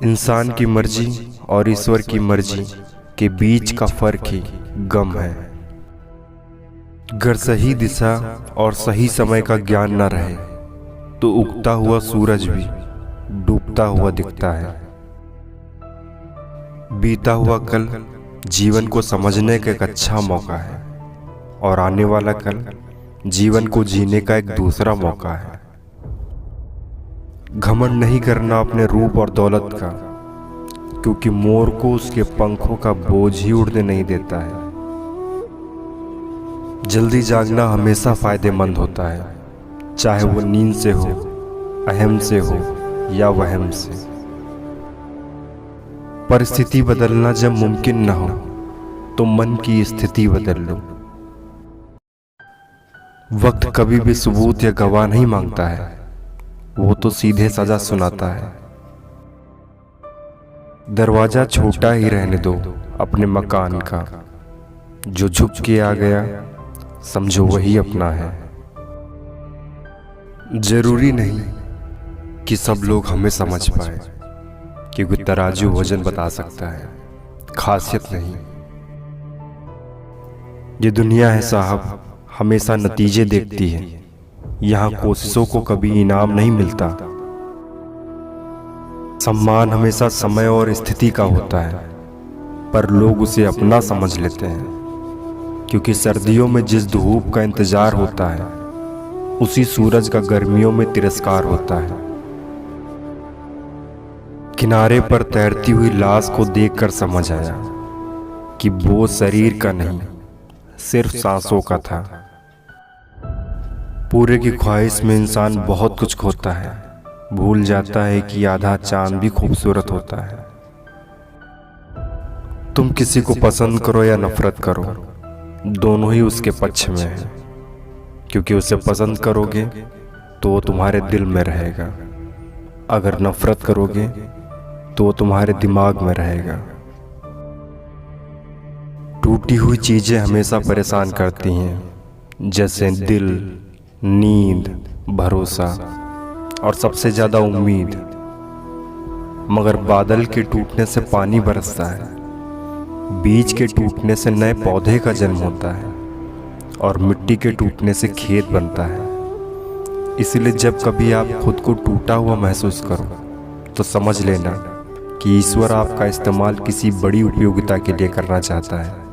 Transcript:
इंसान की मर्जी और ईश्वर की मर्जी के बीच का फर्क ही गम है। अगर सही दिशा और सही समय का ज्ञान न रहे तो उगता हुआ सूरज भी डूबता हुआ दिखता है। बीता हुआ कल जीवन को समझने का एक अच्छा मौका है और आने वाला कल जीवन को जीने का एक दूसरा मौका है। घमंड नहीं करना अपने रूप और दौलत का, क्योंकि मोर को उसके पंखों का बोझ ही उड़ने नहीं देता है। जल्दी जागना हमेशा फायदेमंद होता है, चाहे वो नींद से हो, अहम से हो या वहम से। परिस्थिति बदलना जब मुमकिन न हो तो मन की स्थिति बदल लो। वक्त कभी भी सबूत या गवाह नहीं मांगता है, वो तो सीधे सजा सुनाता है। दरवाजा छोटा ही रहने दो अपने मकान का, जो झुक के आ गया समझो वही अपना है। जरूरी नहीं कि सब लोग हमें समझ पाए, क्योंकि तराजू वजन बता सकता है, खासियत नहीं। ये दुनिया है साहब, हमेशा नतीजे देखती है। यहाँ कोशिशों को कभी इनाम नहीं मिलता। सम्मान हमेशा समय और स्थिति का होता है, पर लोग उसे अपना समझ लेते हैं, क्योंकि सर्दियों में जिस धूप का इंतजार होता है उसी सूरज का गर्मियों में तिरस्कार होता है। किनारे पर तैरती हुई लाश को देखकर समझ आया कि बोझ शरीर का नहीं, सिर्फ सांसों का था। पूरे की ख्वाहिश में इंसान बहुत कुछ खोता है, भूल जाता है कि आधा चांद भी खूबसूरत होता है। तुम किसी को पसंद करो या नफरत करो, दोनों ही उसके पक्ष में है, क्योंकि उसे पसंद करोगे तो वो तुम्हारे दिल में रहेगा, अगर नफरत करोगे तो वो तुम्हारे दिमाग में रहेगा। टूटी हुई चीजें हमेशा परेशान करती हैं, जैसे दिल, नींद, भरोसा और सबसे ज्यादा उम्मीद। मगर बादल के टूटने से पानी बरसता है, बीज के टूटने से नए पौधे का जन्म होता है और मिट्टी के टूटने से खेत बनता है। इसलिए जब कभी आप खुद को टूटा हुआ महसूस करो तो समझ लेना कि ईश्वर आपका इस्तेमाल किसी बड़ी उपयोगिता के लिए करना चाहता है।